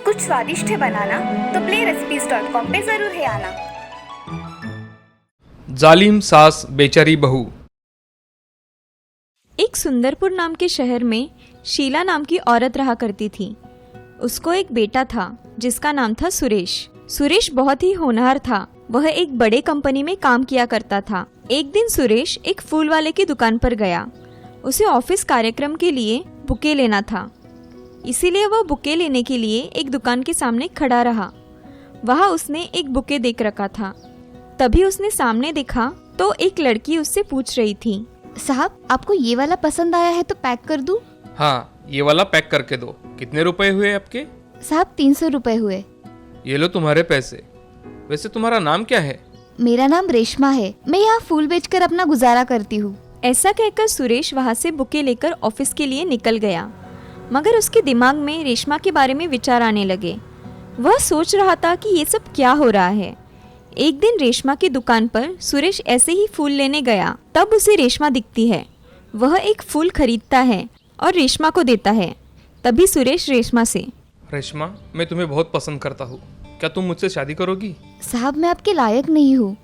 कुछ स्वादिष्ट है बनाना तो playrecipes.com पे जरूर है आना। जालिम सास बेचारी बहू। एक सुंदरपुर नाम के शहर में शीला नाम की औरत रहा करती थी। उसको एक बेटा था जिसका नाम था सुरेश। सुरेश बहुत ही होनहार था। वह एक बड़े कंपनी में काम किया करता था। एक दिन सुरेश एक फूल वाले की दुकान पर गया। उसे ऑफिस कार्यक्रम के लिए बुके लेना था, इसीलिए वह बुके लेने के लिए एक दुकान के सामने खड़ा रहा। वहाँ उसने एक बुके देख रखा था। तभी उसने सामने देखा तो एक लड़की उससे पूछ रही थी, साहब आपको ये वाला पसंद आया है तो पैक कर दूं? हाँ, ये वाला पैक करके दो। कितने रुपए हुए आपके? साहब 300 रुपए हुए। ये लो तुम्हारे पैसे। वैसे तुम्हारा नाम क्या है? मेरा नाम रेशमा है। मैं यहाँ फूल बेचकर अपना गुजारा करती हूँ। ऐसा कहकर सुरेश वहाँ से बुके लेकर ऑफिस के लिए निकल गया। मगर उसके दिमाग में रेशमा के बारे में विचार आने लगे। वह सोच रहा था कि ये सब क्या हो रहा है। एक दिन रेशमा की दुकान पर सुरेश ऐसे ही फूल लेने गया। तब उसे रेशमा दिखती है। वह एक फूल खरीदता है और रेशमा को देता है। तभी सुरेश रेशमा से, रेशमा, मैं तुम्हें बहुत पसंद करता हूँ। क्या तुम मुझसे शादी करोगी? साहब मैं आपके लायक नहीं हूँ।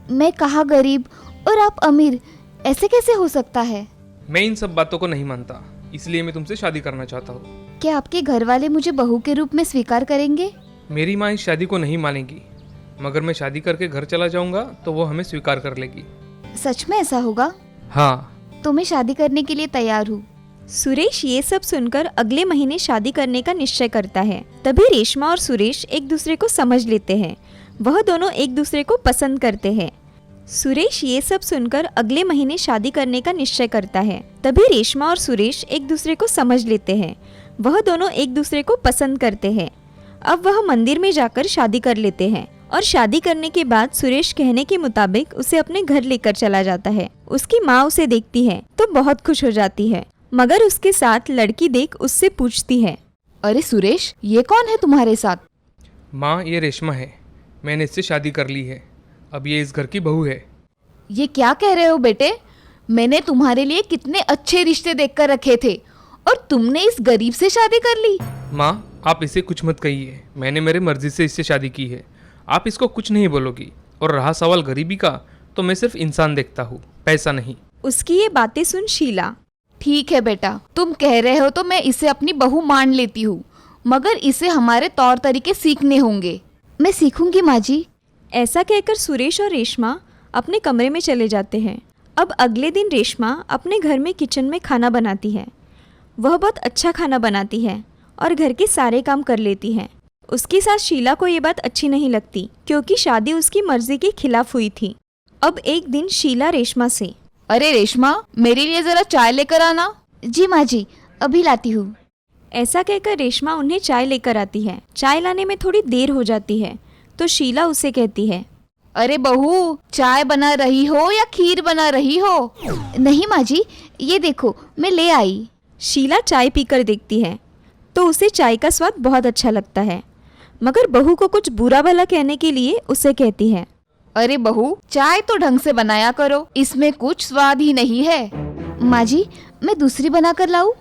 मैं कहाँ गरीब और आप अमीर, ऐसे कैसे हो सकता है? मैं इन सब बातों को नहीं मानता, इसलिए मैं तुमसे शादी करना चाहता हूँ। क्या आपके घर वाले मुझे बहू के रूप में स्वीकार करेंगे? मेरी माँ इस शादी को नहीं मानेगी, मगर मैं शादी करके घर चला जाऊंगा तो वो हमें स्वीकार कर लेगी। सच में ऐसा होगा? हाँ। तो मैं शादी करने के लिए तैयार हूँ। सुरेश ये सब सुनकर अगले महीने शादी करने का निश्चय करता है। तभी रेशमा और सुरेश एक दूसरे को समझ लेते हैं। वह दोनों एक दूसरे को पसंद करते हैं। सुरेश ये सब सुनकर अगले महीने शादी करने का निश्चय करता है। तभी रेशमा और सुरेश एक दूसरे को समझ लेते हैं। वह दोनों एक दूसरे को पसंद करते हैं। अब वह मंदिर में जाकर शादी कर लेते हैं और शादी करने के बाद सुरेश कहने के मुताबिक उसे अपने घर लेकर चला जाता है। उसकी माँ उसे देखती है तो बहुत खुश हो जाती है, मगर उसके साथ लड़की देख उससे पूछती है, अरे सुरेश, ये कौन है तुम्हारे साथ? माँ, ये रेशमा है। मैंने इससे शादी कर ली है। अब ये इस घर की बहू है। ये क्या कह रहे हो बेटे? मैंने तुम्हारे लिए कितने अच्छे रिश्ते देखकर रखे थे और तुमने इस गरीब से शादी कर ली। माँ, आप इसे कुछ मत कहिए। मैंने मेरे मर्जी से इससे शादी की है। आप इसको कुछ नहीं बोलोगी। और रहा सवाल गरीबी का, तो मैं सिर्फ इंसान देखता हूँ, पैसा नहीं। उसकी ये बातें सुन शीला, ठीक है बेटा, तुम कह रहे हो तो मैं इसे अपनी बहू मान लेती हूँ, मगर इसे हमारे तौर तरीके सीखने होंगे। मैं सीखूंगी माँ जी। ऐसा कहकर सुरेश और रेशमा अपने कमरे में चले जाते हैं। अब अगले दिन रेशमा अपने घर में किचन में खाना बनाती है। वह बहुत अच्छा खाना बनाती है और घर के सारे काम कर लेती है। उसकी सास शीला को ये बात अच्छी नहीं लगती, क्योंकि शादी उसकी मर्जी के खिलाफ हुई थी। अब एक दिन शीला रेशमा से, अरे रेशमा, मेरे लिए जरा चाय लेकर आना। जी माँ जी, अभी लाती हूँ। ऐसा कहकर रेशमा उन्हें चाय लेकर आती है। चाय लाने में थोड़ी देर हो जाती है तो शीला उसे कहती है, अरे बहू, चाय बना रही हो या खीर बना रही हो? नहीं माँ जी, ये देखो मैं ले आई। शीला चाय पीकर देखती है तो उसे चाय का स्वाद बहुत अच्छा लगता है, मगर बहू को कुछ बुरा भला कहने के लिए उसे कहती है, अरे बहू, चाय तो ढंग से बनाया करो, इसमें कुछ स्वाद ही नहीं है। माँ जी, मैं दूसरी बना कर लाऊं?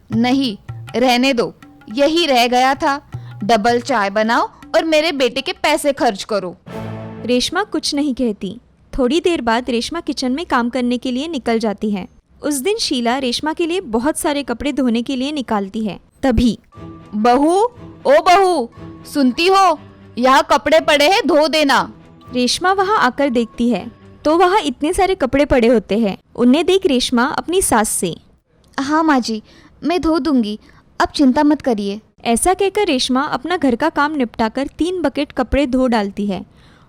नहीं, रहने दो, यही रह गया था। डबल चाय बनाओ और मेरे बेटे के पैसे खर्च करो। रेशमा कुछ नहीं कहती। थोड़ी देर बाद रेशमा किचन में काम करने के लिए निकल जाती है। उस दिन शीला रेशमा के लिए बहुत सारे कपड़े धोने के लिए निकालती है। तभी, बहू, ओ बहू, सुनती हो? यहाँ कपड़े पड़े हैं, धो देना। रेशमा वहाँ आकर देखती है तो वहाँ इतने सारे कपड़े पड़े होते हैं। उन्हें देख रेशमा अपनी सास से, हाँ माँ जी, मैं धो दूंगी, अब चिंता मत करिए। ऐसा कहकर रेशमा अपना घर का काम निपटाकर 3 बकेट कपड़े धो डालती है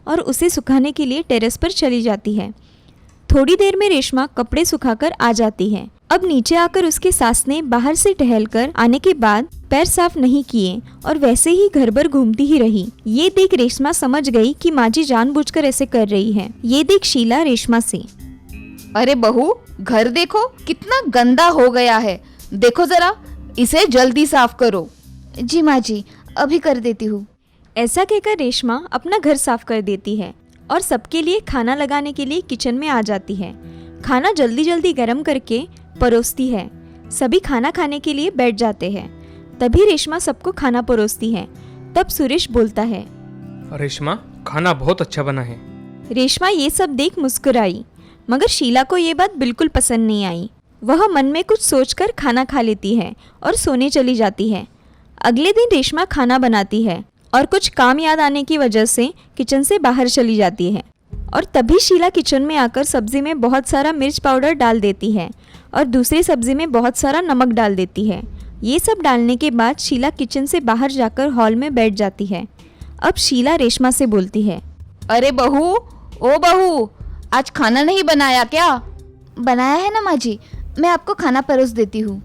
और उसे सुखाने के लिए टेरेस पर चली जाती है। थोड़ी देर में रेशमा कपड़े सुखाकर आ जाती है। अब नीचे आकर उसके सास ने बाहर से टहलकर आने के बाद पैर साफ नहीं किए और वैसे ही घर भर घूमती ही रही। ये देख रेशमा समझ गई कि माँ जी जानबूझकर ऐसे कर रही है। ये देख शीला रेशमा से, अरे बहू, घर देखो कितना गंदा हो गया है, देखो जरा, इसे जल्दी साफ करो। जी माँ जी, अभी कर देती हूँ। ऐसा कहकर रेशमा अपना घर साफ कर देती है और सबके लिए खाना लगाने के लिए किचन में आ जाती है। खाना जल्दी जल्दी गर्म करके परोसती है। सभी खाना खाने के लिए बैठ जाते हैं। तभी रेशमा सबको खाना परोसती है। तब सुरेश बोलता है, रेशमा, खाना बहुत अच्छा बना है। रेशमा ये सब देख मुस्कुराई, मगर शीला को ये बात बिल्कुल पसंद नहीं आई। वह मन में कुछ सोचकर खाना खा लेती है और सोने चली जाती है। अगले दिन रेशमा खाना बनाती है और कुछ काम याद आने की वजह से किचन से बाहर चली जाती है। और तभी शीला किचन में आकर सब्जी में बहुत सारा मिर्च पाउडर डाल देती है और दूसरी सब्जी में बहुत सारा नमक डाल देती है। ये सब डालने के बाद शीला किचन से बाहर जाकर हॉल में बैठ जाती है। अब शीला रेशमा से बोलती है, अरे बहू, ओ बहू, आज खाना नहीं बनाया क्या? बनाया है ना माँ जी, मैं आपको खाना परोस देती हूँ।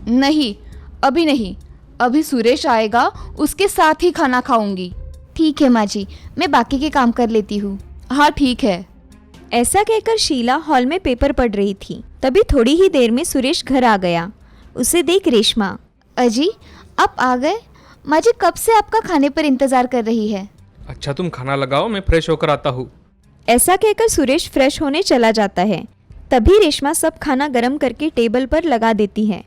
नहीं, अभी नहीं, अभी सुरेश आएगा, उसके साथ ही खाना खाऊंगी। ठीक है माँ जी, मैं बाकी के काम कर लेती हूँ। हाँ ठीक है। ऐसा कहकर शीला हॉल में पेपर पढ़ रही थी। तभी थोड़ी ही देर में सुरेश घर आ गया। उसे देख रेशमा, अजी आप आ गए? माँ जी कब से आपका खाने पर इंतजार कर रही है। अच्छा, तुम खाना लगाओ, मैं फ्रेश होकर आता हूँ। ऐसा कहकर सुरेश फ्रेश होने चला जाता है। तभी रेशमा सब खाना गरम करके टेबल पर लगा देती है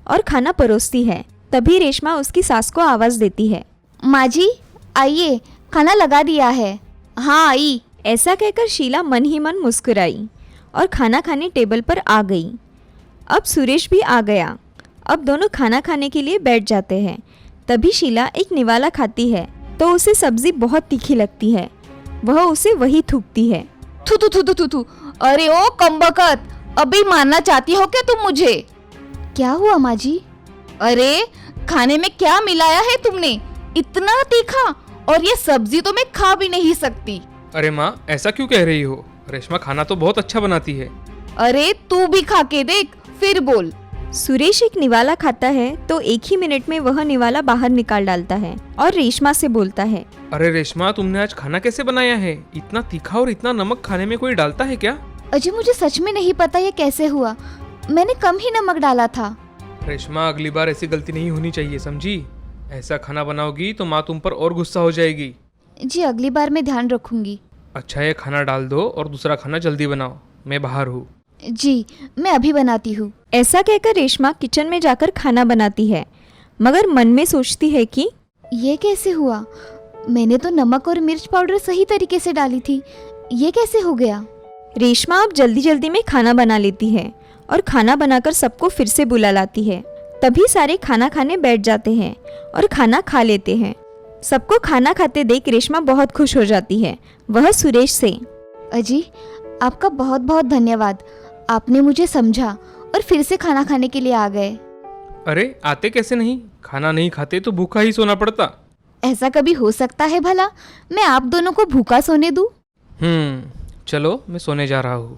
और खाना परोसती है। तभी रेशमा उसकी सास को आवाज़ देती है, माँ जी आइए, खाना लगा दिया है। हाँ आई। ऐसा कहकर शीला मन ही मन मुस्कुराई और खाना खाने टेबल पर आ गई। अब सुरेश भी आ गया। अब दोनों खाना खाने के लिए बैठ जाते हैं। तभी शीला एक निवाला खाती है तो उसे सब्जी बहुत तीखी लगती है। वह उसे वही थूकती है। थू थू थू थू थू थू। अरे ओ कमबख्त, अभी मारना चाहती हो क्या तुम मुझे? क्या हुआ माँ जी? अरे खाने में क्या मिलाया है तुमने? इतना तीखा, और ये सब्जी तो मैं खा भी नहीं सकती। अरे माँ, ऐसा क्यों कह रही हो? रेशमा खाना तो बहुत अच्छा बनाती है। अरे तू भी खा के देख, फिर बोल। सुरेश एक निवाला खाता है तो एक ही मिनट में वह निवाला बाहर निकाल डालता है और रेशमा से बोलता है, अरे रेशमा, तुमने आज खाना कैसे बनाया है? इतना तीखा और इतना नमक खाने में कोई डालता है क्या? अजय मुझे सच में नहीं पता ये कैसे हुआ, मैंने कम ही नमक डाला था। रेशमा, अगली बार ऐसी गलती नहीं होनी चाहिए, समझी? ऐसा खाना बनाओगी तो माँ तुम पर और गुस्सा हो जाएगी। जी अगली बार मैं ध्यान रखूंगी। अच्छा, ये खाना डाल दो और दूसरा खाना जल्दी बनाओ, मैं बाहर हूँ। जी मैं अभी बनाती हूँ। ऐसा कहकर रेशमा किचन में जाकर खाना बनाती है, मगर मन में सोचती है कि ये कैसे हुआ? मैंने तो नमक और मिर्च पाउडर सही तरीके से डाली थी, ये कैसे हो गया? रेशमा अब जल्दी जल्दी में खाना बना लेती है और खाना बनाकर सबको फिर से बुला लाती है। तभी सारे खाना खाने बैठ जाते हैं और खाना खा लेते हैं। सबको खाना खाते देख रेशमा बहुत खुश हो जाती है। वह सुरेश से, अजी आपका बहुत बहुत धन्यवाद, आपने मुझे समझा और फिर से खाना खाने के लिए आ गए। अरे आते कैसे नहीं? खाना नहीं खाते तो भूखा ही सोना पड़ता। ऐसा कभी हो सकता है भला? मैं आप दोनों को भूखा सोने दूं? चलो मैं सोने जा रहा हूँ।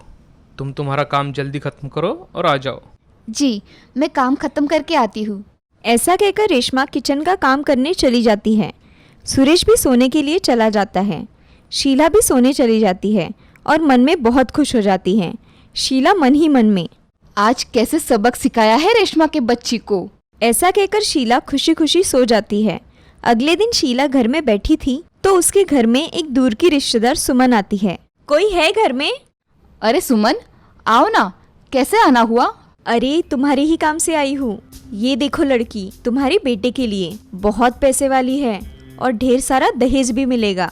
तुम तुम्हारा काम जल्दी खत्म करो और आ जाओ। जी मैं काम खत्म करके आती हूँ। ऐसा कहकर रेशमा किचन का काम करने चली जाती है। सुरेश भी सोने के लिए चला जाता है। शीला भी सोने चली जाती है और मन में बहुत खुश हो जाती है। शीला मन ही मन में, आज कैसे सबक सिखाया है रेशमा के बच्ची को। ऐसा कहकर शीला खुशी खुशी सो जाती है। अगले दिन शीला घर में बैठी थी तो उसके घर में एक दूर की रिश्तेदार सुमन आती है। कोई है घर में? अरे सुमन आओ ना, कैसे आना हुआ? अरे तुम्हारे ही काम से आई हूँ। ये देखो लड़की तुम्हारे बेटे के लिए बहुत पैसे वाली है और ढेर सारा दहेज भी मिलेगा।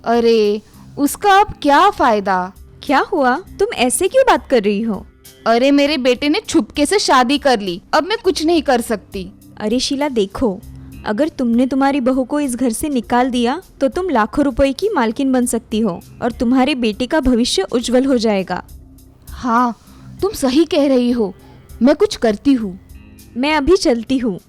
अरे उसका अब क्या फायदा? क्या हुआ, तुम ऐसे क्यों बात कर रही हो? अरे मेरे बेटे ने छुपके से शादी कर ली, अब मैं कुछ नहीं कर सकती। अरे शीला देखो, अगर तुमने तुम्हारी बहू को इस घर से निकाल दिया तो तुम लाखों रुपए की मालकिन बन सकती हो और तुम्हारे बेटे का भविष्य उज्जवल हो जाएगा। हाँ तुम सही कह रही हो, मैं कुछ करती हूँ। मैं अभी चलती हूँ।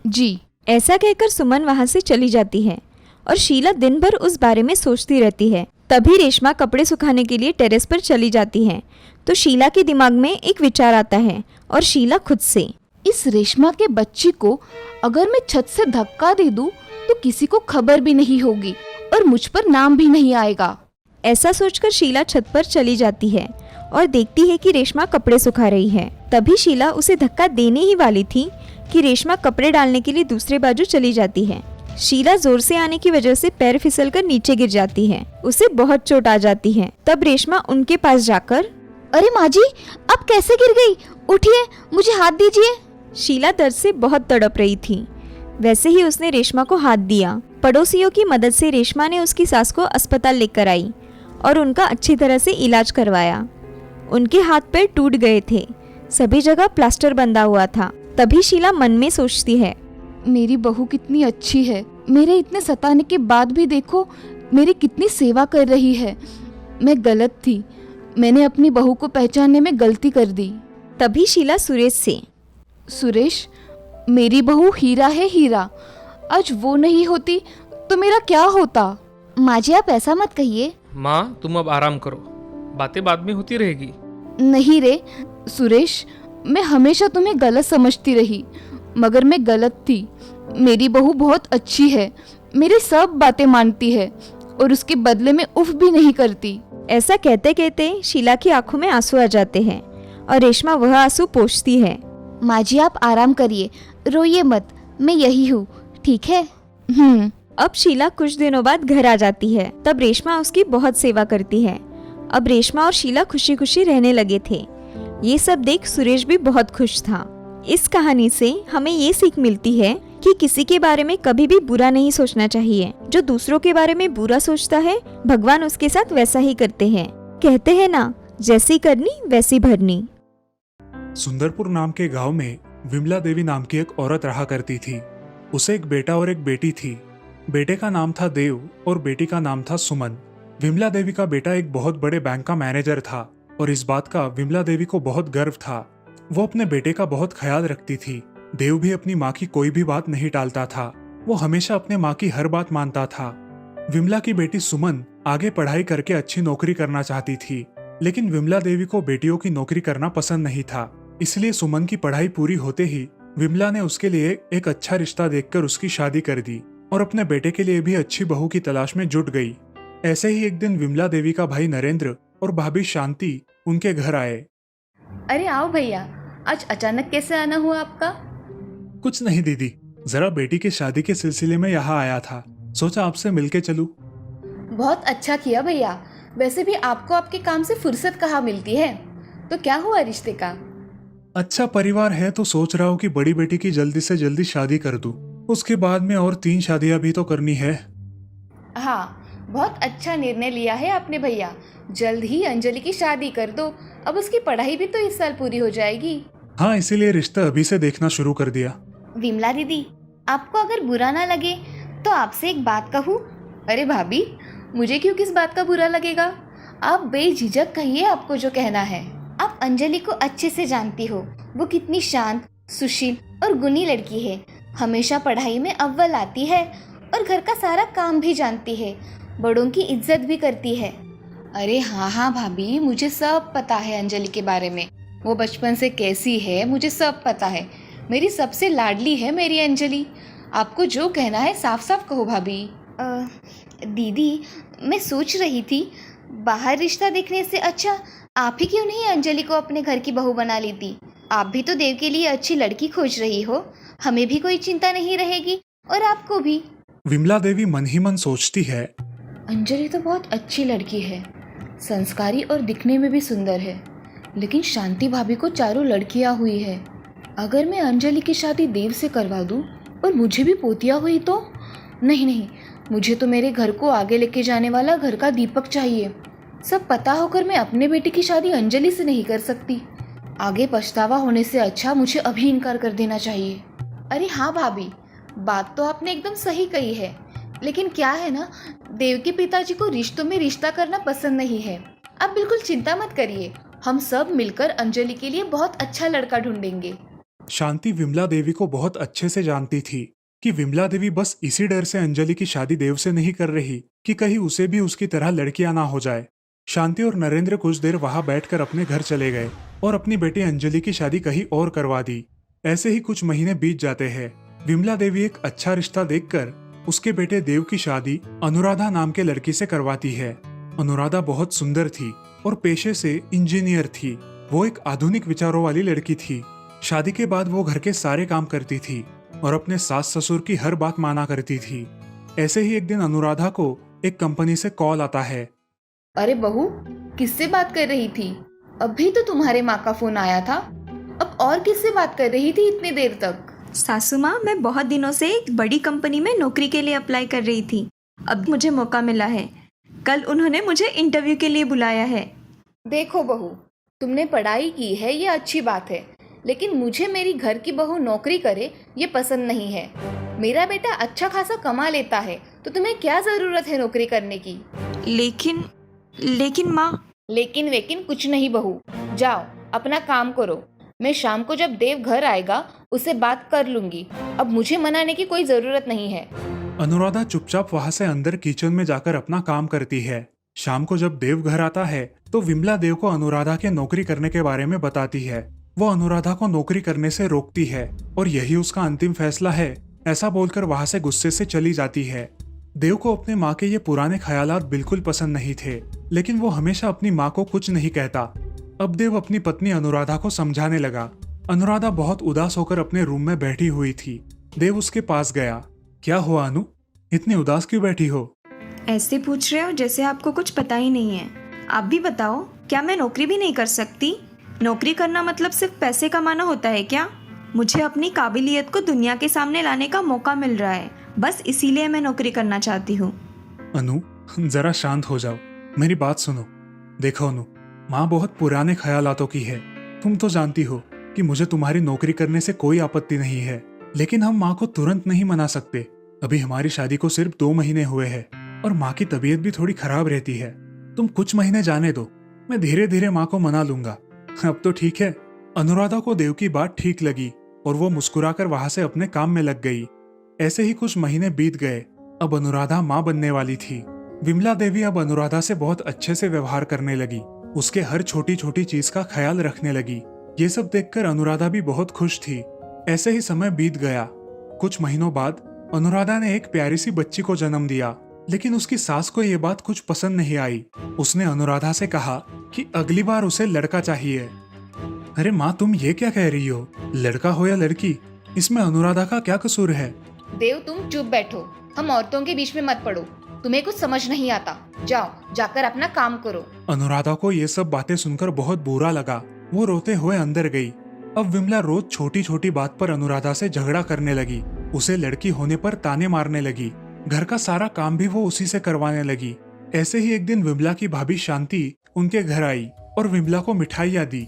जी। ऐसा कहकर सुमन वहाँ से चली जाती है और शीला दिन भर उस बारे में सोचती रहती है। तभी रेशमा कपड़े सुखाने के लिए टेरेस पर चली जाती है तो शीला के दिमाग में एक विचार आता है और शीला खुद से, इस रेशमा के बच्ची को अगर मैं छत से धक्का दे दूं तो किसी को खबर भी नहीं होगी और मुझ पर नाम भी नहीं आएगा। ऐसा सोचकर शीला छत पर चली जाती है और देखती है कि रेशमा कपड़े सुखा रही है। तभी शीला उसे धक्का देने ही वाली थी कि रेशमा कपड़े डालने के लिए दूसरे बाजू चली जाती है। शीला जोर से आने की वजह से पैर फिसलकर नीचे गिर जाती है। उसे बहुत चोट आ जाती है। तब रेशमा उनके पास जाकर, अरे माँ जी, आप कैसे गिर गई? उठिए, मुझे हाथ दीजिए। शीला दर्द से बहुत तड़प रही थी। वैसे ही उसने रेशमा को हाथ दिया। पड़ोसियों की मदद से रेशमा ने उसकी सास को अस्पताल लेकर आई और उनका अच्छी तरह से इलाज करवाया। उनके हाथ पैर टूट गए थे, सभी जगह प्लास्टर बंधा हुआ था। तभी शीला मन में सोचती है, मेरी बहू कितनी अच्छी है। मेरे इतने सताने के बाद भी देखो मेरी कितनी सेवा कर रही है। मैं गलत थी, मैंने अपनी बहू को पहचानने में गलती कर दी। तभी शीला सुरेश से, सुरेश, मेरी बहू हीरा है, हीरा। आज वो नहीं होती तो मेरा क्या होता? माँ जी, आप ऐसा मत कहिए। माँ, तुम अब आराम करो, बातें बाद में होती रहेगी। नहीं रे सुरेश, मैं हमेशा तुम्हें गलत समझती रही, मगर मैं गलत थी। मेरी बहू बहुत अच्छी है, मेरी सब बातें मानती है और उसके बदले में उफ भी नहीं करती। ऐसा कहते कहते शीला की आंखों में आंसू आ जाते हैं और रेशमा वह आंसू पोंछती है। माँ जी, आप आराम करिए, रोइए मत, मैं यही हूँ, ठीक है? अब शीला कुछ दिनों बाद घर आ जाती है। तब रेशमा उसकी बहुत सेवा करती है। अब रेशमा और शीला खुशी खुशी रहने लगे थे। ये सब देख सुरेश भी बहुत खुश था। इस कहानी से हमें ये सीख मिलती है कि किसी के बारे में कभी भी बुरा नहीं सोचना चाहिए। जो दूसरों के बारे में बुरा सोचता है, भगवान उसके साथ वैसा ही करते हैं। कहते हैं ना, जैसी करनी वैसी भरनी। सुंदरपुर नाम के गांव में विमला देवी नाम की एक औरत रहा करती थी। उसे एक बेटा और एक बेटी थी। बेटे का नाम था देव और बेटी का नाम था सुमन। विमला देवी का बेटा एक बहुत बड़े बैंक का मैनेजर था और इस बात का विमला देवी को बहुत गर्व था। वो अपने बेटे का बहुत ख्याल रखती थी। देव भी अपनी माँ की कोई भी बात नहीं टालता था। वो हमेशा अपने माँ की हर बात मानता था। विमला की बेटी सुमन आगे पढ़ाई करके अच्छी नौकरी करना चाहती थी, लेकिन विमला देवी को बेटियों की नौकरी करना पसंद नहीं था। इसलिए सुमन की पढ़ाई पूरी होते ही विमला ने उसके लिए एक अच्छा रिश्ता देखकर उसकी शादी कर दी और अपने बेटे के लिए भी अच्छी बहू की तलाश में जुट गई। ऐसे ही एक दिन विमला देवी का भाई नरेंद्र और भाभी शांति उनके घर आए। अरे आओ भैया, आज अचानक कैसे आना हुआ आपका? कुछ नहीं दीदी, जरा बेटी की शादी के सिलसिले में यहाँ आया था, सोचा आपसे मिलके चलूं। बहुत अच्छा किया भैया। वैसे भी आपको आपके काम से फुर्सत कहाँ मिलती है? तो क्या हुआ रिश्ते का? अच्छा परिवार है तो सोच रहा हूँ कि बड़ी बेटी की जल्दी से जल्दी शादी कर दूं। उसके बाद में और 3 शादियां भी तो करनी है। हाँ, बहुत अच्छा निर्णय लिया है आपने भैया। जल्द ही अंजलि की शादी कर दो, अब उसकी पढ़ाई भी तो इस साल पूरी हो जाएगी। हाँ, इसीलिए रिश्ता अभी से देखना शुरू कर दिया। विमला दीदी, आपको अगर बुरा ना लगे तो आपसे एक बात कहूँ? अरे भाभी, मुझे क्यों किस बात का बुरा लगेगा? आप बेझिझक कहिए आपको जो कहना है। आप अंजलि को अच्छे से जानती हो, वो कितनी शांत, सुशील और गुणी लड़की है। हमेशा पढ़ाई में अव्वल आती है और घर का सारा काम भी जानती है, बड़ों की इज्जत भी करती है। अरे हाँ भाभी, मुझे सब पता है अंजलि के बारे में। वो बचपन से कैसी है मुझे सब पता है। मेरी सबसे लाडली है मेरी अंजलि। आपको जो कहना है साफ साफ कहो भाभी। दीदी, मैं सोच रही थी बाहर रिश्ता देखने से अच्छा आप ही क्यों नहीं अंजलि को अपने घर की बहू बना लेती? आप भी तो देव के लिए अच्छी लड़की खोज रही हो, हमें भी कोई चिंता नहीं रहेगी और आपको भी। विमला देवी मन ही मन सोचती है, अंजलि तो बहुत अच्छी लड़की है, संस्कारी और दिखने में भी सुंदर है, लेकिन शांति भाभी को चारों लड़कियां हुई है। अगर मैं अंजलि की शादी देव से करवा दूं और मुझे भी पोतिया हुई तो? नहीं, मुझे तो मेरे घर को आगे लेके जाने वाला घर का दीपक चाहिए। सब पता होकर मैं अपने बेटे की शादी अंजलि से नहीं कर सकती। आगे पछतावा होने से अच्छा मुझे अभी इनकार कर देना चाहिए। अरे हाँ भाभी, बात तो आपने एकदम सही कही है, लेकिन क्या है ना, देव के पिताजी को रिश्तों में रिश्ता करना पसंद नहीं है। आप बिल्कुल चिंता मत करिए, हम सब मिलकर अंजलि के लिए बहुत अच्छा लड़का ढूंढेंगे। शांति विमला देवी को बहुत अच्छे से जानती थी कि विमला देवी बस इसी डर से अंजलि की शादी देव से नहीं कर रही कि कहीं उसे भी उसकी तरह लड़कियां ना हो जाए। शांति और नरेंद्र कुछ देर वहां बैठकर अपने घर चले गए और अपनी बेटी अंजलि की शादी कहीं और करवा दी। ऐसे ही कुछ महीने बीत जाते हैं। विमला देवी एक अच्छा रिश्ता देखकर उसके बेटे देव की शादी अनुराधा नाम के लड़की से करवाती है। अनुराधा बहुत सुंदर थी और पेशे से इंजीनियर थी। वो एक आधुनिक विचारों वाली लड़की थी। शादी के बाद वो घर के सारे काम करती थी और अपने सास ससुर की हर बात माना करती थी। ऐसे ही एक दिन अनुराधा को एक कंपनी से कॉल आता है। अरे बहू, किससे बात कर रही थी? अभी तो तुम्हारे माँ का फोन आया था, अब और किससे बात कर रही थी इतनी देर तक? सासू माँ, मैं बहुत दिनों से एक बड़ी कंपनी में नौकरी के लिए अप्लाई कर रही थी। अब मुझे मौका मिला है। कल उन्होंने मुझे इंटरव्यू के लिए बुलाया है। देखो बहू, तुमने पढ़ाई की है ये अच्छी बात है, लेकिन मुझे मेरी घर की बहू नौकरी करे ये पसंद नहीं है। मेरा बेटा अच्छा खासा कमा लेता है, तो तुम्हें क्या जरूरत है नौकरी करने की? लेकिन माँ। लेकिन वेकिन कुछ नहीं बहू, जाओ अपना काम करो। मैं शाम को जब देव घर आएगा उससे बात कर लूंगी। अब मुझे मनाने की कोई जरूरत नहीं है। अनुराधा चुपचाप वहां से अंदर किचन में जाकर अपना काम करती है। शाम को जब देव घर आता है तो विमला देव को अनुराधा के नौकरी करने के बारे में बताती है। वो अनुराधा को नौकरी करने से रोकती है और यही उसका अंतिम फैसला है, ऐसा बोलकर वहां से गुस्से से चली जाती है। देव को अपने माँ के ये पुराने ख्यालात बिल्कुल पसंद नहीं थे, लेकिन वो हमेशा अपनी माँ को कुछ नहीं कहता। अब देव अपनी पत्नी अनुराधा को समझाने लगा। अनुराधा बहुत उदास होकर अपने रूम में बैठी हुई थी। देव उसके पास गया। क्या हुआ अनु, इतनी उदास क्यों बैठी हो? ऐसे पूछ रहे हो जैसे आपको कुछ पता ही नहीं है। आप भी बताओ, क्या मैं नौकरी भी नहीं कर सकती? नौकरी करना मतलब सिर्फ पैसे कमाना होता है क्या? मुझे अपनी काबिलियत को दुनिया के सामने लाने का मौका मिल रहा है, बस इसीलिए मैं नौकरी करना चाहती हूँ। अनु, जरा शांत हो जाओ, मेरी बात सुनो। देखो अनु, माँ बहुत पुराने ख्यालातों की है। तुम तो जानती हो कि मुझे तुम्हारी नौकरी करने से कोई आपत्ति नहीं है, लेकिन हम माँ को तुरंत नहीं मना सकते। अभी हमारी शादी को सिर्फ 2 महीने हुए हैं और माँ की तबीयत भी थोड़ी खराब रहती है। तुम कुछ महीने जाने दो, मैं धीरे धीरे माँ को मना लूंगा। अब तो ठीक है। अनुराधा को देव की बात ठीक लगी और वो मुस्कुराकर वहां से अपने काम में लग गई। ऐसे ही कुछ महीने बीत गए। अब अनुराधा माँ बनने वाली थी। विमला देवी अब अनुराधा से बहुत अच्छे से व्यवहार करने लगी, उसके हर छोटी छोटी चीज का ख्याल रखने लगी। ये सब देखकर अनुराधा भी बहुत खुश थी। ऐसे ही समय बीत गया। कुछ महीनों बाद अनुराधा ने एक प्यारी सी बच्ची को जन्म दिया, लेकिन उसकी सास को ये बात कुछ पसंद नहीं आई। उसने अनुराधा से कहा कि अगली बार उसे लड़का चाहिए। अरे माँ, तुम ये क्या कह रही हो? लड़का हो या लड़की, इसमें अनुराधा का क्या कसूर है? देव, तुम चुप बैठो, हम औरतों के बीच में मत पड़ो। तुम्हें कुछ समझ नहीं आता, जाओ जाकर अपना काम करो। अनुराधा को ये सब बातें सुनकर बहुत बुरा लगा। वो रोते हुए अंदर गई। अब विमला रोज छोटी छोटी बात पर अनुराधा से झगड़ा करने लगी, उसे लड़की होने पर ताने मारने लगी। घर का सारा काम भी वो उसी से करवाने लगी। ऐसे ही एक दिन विमला की भाभी शांति उनके घर आई और विमला को मिठाइयाँ दी।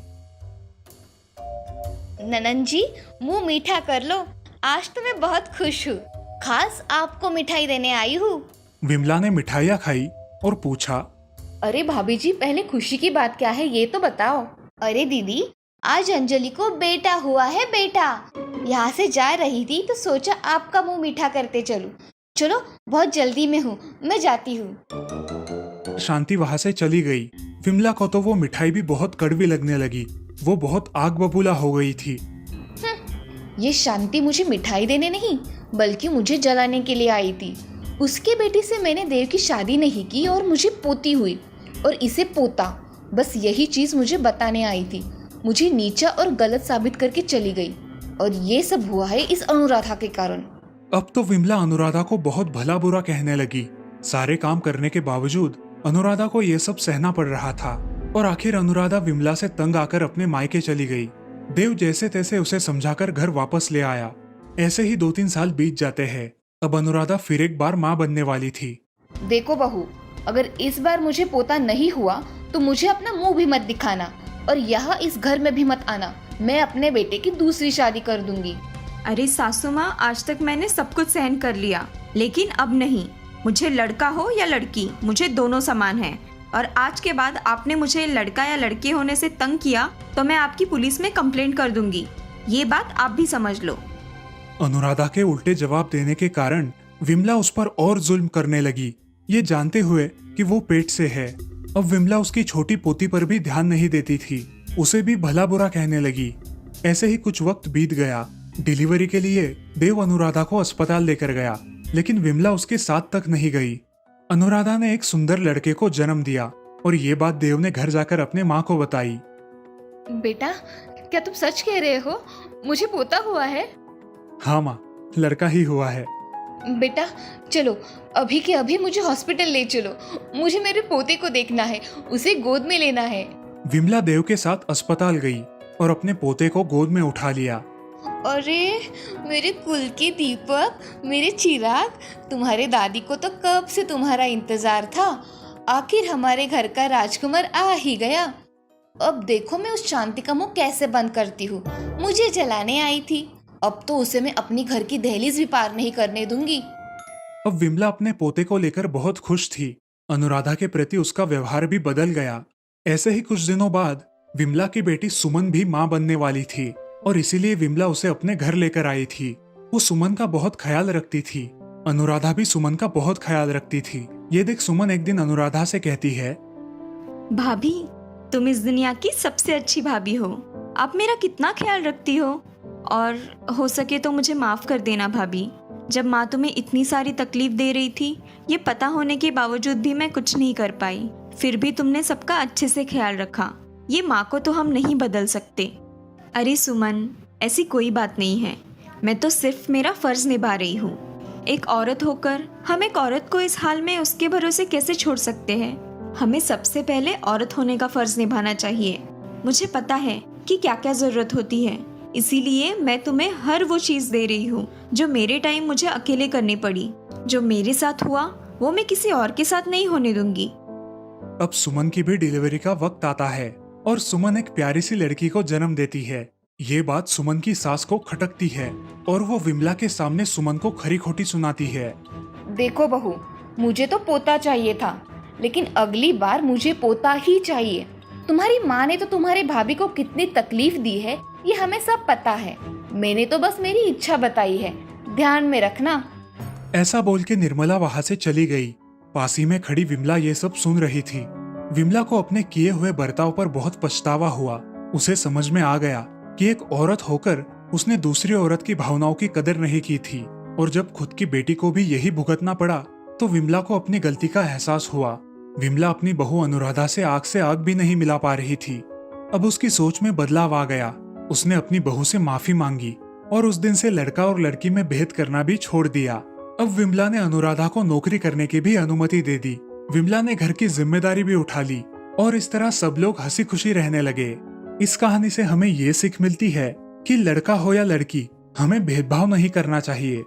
ननन जी, मुंह मीठा कर लो, आज तो मैं बहुत खुश हूँ। खास आपको मिठाई देने आई हूँ। विमला ने मिठाइयाँ खाई और पूछा, अरे भाभी जी, पहले खुशी की बात क्या है ये तो बताओ। अरे दीदी, आज अंजलि को बेटा हुआ है, बेटा। यहाँ से जा रही थी तो सोचा आपका मुंह मीठा करते चलूं। चलो, बहुत जल्दी में हूँ, मैं जाती हूँ। शांति वहां से चली गई। विमला को तो वो मिठाई भी बहुत कड़वी लगने लगी। वो बहुत आग बबूला हो गई थी। ये शांति मुझे मिठाई देने नहीं बल्कि मुझे जलाने के लिए आई थी। उसके बेटे से मैंने देव की शादी नहीं की और मुझे पोती हुई, और इसे पोता। बस यही चीज मुझे बताने आई थी। मुझे नीचा और गलत साबित करके चली गई, और ये सब हुआ है इस अनुराधा के कारण। अब तो विमला अनुराधा को बहुत भला बुरा कहने लगी। सारे काम करने के बावजूद अनुराधा को ये सब सहना पड़ रहा था, और आखिर अनुराधा विमला से तंग आकर अपने मायके चली गई। देव जैसे तैसे उसे समझाकर घर वापस ले आया। ऐसे ही 2-3 साल बीत जाते हैं। अब अनुराधा फिर एक बार माँ बनने वाली थी। देखो बहू, अगर इस बार मुझे पोता नहीं हुआ तो मुझे अपना मुंह भी मत दिखाना, और यहाँ इस घर में भी मत आना। मैं अपने बेटे की दूसरी शादी कर दूंगी। अरे सासू माँ, आज तक मैंने सब कुछ सहन कर लिया, लेकिन अब नहीं। मुझे लड़का हो या लड़की, मुझे दोनों समान है। और आज के बाद आपने मुझे लड़का या लड़की होने से तंग किया तो मैं आपकी पुलिस में कंप्लेंट कर दूंगी। ये बात आप भी समझ लो। अनुराधा के उल्टे जवाब देने के कारण विमला उस पर और जुल्म करने लगी, ये जानते हुए कि वो पेट से है। अब विमला उसकी छोटी पोती पर भी ध्यान नहीं देती थी, उसे भी भला बुरा कहने लगी। ऐसे ही कुछ वक्त बीत गया। डिलीवरी के लिए देव अनुराधा को अस्पताल लेकर गया, लेकिन विमला उसके साथ तक नहीं गई। अनुराधा ने एक सुंदर लड़के को जन्म दिया, और ये बात देव ने घर जाकर अपने माँ को बताई। बेटा, क्या तुम सच कह रहे हो? मुझे पोता हुआ है? हाँ माँ, लड़का ही हुआ है। बेटा चलो, अभी के अभी मुझे हॉस्पिटल ले चलो। मुझे मेरे पोते को देखना है, उसे गोद में लेना है। विमला देव के साथ अस्पताल गई और अपने पोते को गोद में उठा लिया। अरे मेरे कुल के दीपक, मेरे चिराग, तुम्हारे दादी को तो कब से तुम्हारा इंतजार था। आखिर हमारे घर का राजकुमार आ ही गया। अब देखो मैं उस शांति का मुंह कैसे बंद करती हूँ। मुझे जलाने आई थी, अब तो उसे मैं अपनी घर की दहलीज भी पार नहीं करने दूंगी। अब विमला अपने पोते को लेकर बहुत खुश थी। अनुराधा के प्रति उसका व्यवहार भी बदल गया। ऐसे ही कुछ दिनों बाद विमला की बेटी सुमन भी मां बनने वाली थी और इसीलिए विमला उसे अपने घर लेकर आई थी। वो सुमन का बहुत ख्याल रखती थी। अनुराधा भी सुमन का बहुत ख्याल रखती थी। ये देख सुमन एक दिन अनुराधा से कहती है, भाभी, तुम इस दुनिया की सबसे अच्छी भाभी हो। आप मेरा कितना ख्याल रखती हो, और हो सके तो मुझे माफ़ कर देना भाभी। जब माँ तुम्हें इतनी सारी तकलीफ दे रही थी, ये पता होने के बावजूद भी मैं कुछ नहीं कर पाई। फिर भी तुमने सबका अच्छे से ख्याल रखा। ये माँ को तो हम नहीं बदल सकते। अरे सुमन, ऐसी कोई बात नहीं है। मैं तो सिर्फ मेरा फ़र्ज़ निभा रही हूँ। एक औरत होकर हम एक औरत को इस हाल में उसके भरोसे कैसे छोड़ सकते हैं। हमें सबसे पहले औरत होने का फ़र्ज़ निभाना चाहिए। मुझे पता है कि क्या क्या ज़रूरत होती है, इसीलिए मैं तुम्हें हर वो चीज़ दे रही हूँ जो मेरे टाइम मुझे अकेले करनी पड़ी। जो मेरे साथ हुआ वो मैं किसी और के साथ नहीं होने दूंगी। अब सुमन की भी डिलीवरी का वक्त आता है और सुमन एक प्यारी सी लड़की को जन्म देती है। ये बात सुमन की सास को खटकती है और वो विमला के सामने सुमन को खरी खोटी सुनाती है। देखो बहू, मुझे तो पोता चाहिए था, लेकिन अगली बार मुझे पोता ही चाहिए। तुम्हारी माँ ने तो तुम्हारे भाभी को कितनी तकलीफ दी है, ये हमें सब पता है। मैंने तो बस मेरी इच्छा बताई है, ध्यान में रखना। ऐसा बोल के निर्मला वहां से चली गई। पास ही में खड़ी विमला ये सब सुन रही थी। विमला को अपने किए हुए बर्ताव पर बहुत पछतावा हुआ। उसे समझ में आ गया कि एक औरत होकर उसने दूसरी औरत की भावनाओं की कदर नहीं की थी, और जब खुद की बेटी को भी यही भुगतना पड़ा तो विमला को अपनी गलती का एहसास हुआ। विमला अपनी बहू अनुराधा से आग भी नहीं मिला पा रही थी। अब उसकी सोच में बदलाव आ गया। उसने अपनी बहू से माफी मांगी और उस दिन से लड़का और लड़की में भेद करना भी छोड़ दिया। अब विमला ने अनुराधा को नौकरी करने की भी अनुमति दे दी। विमला ने घर की जिम्मेदारी भी उठा ली और इस तरह सब लोग हंसी खुशी रहने लगे। इस कहानी से हमें ये सीख मिलती है कि लड़का हो या लड़की, हमें भेदभाव नहीं करना चाहिए।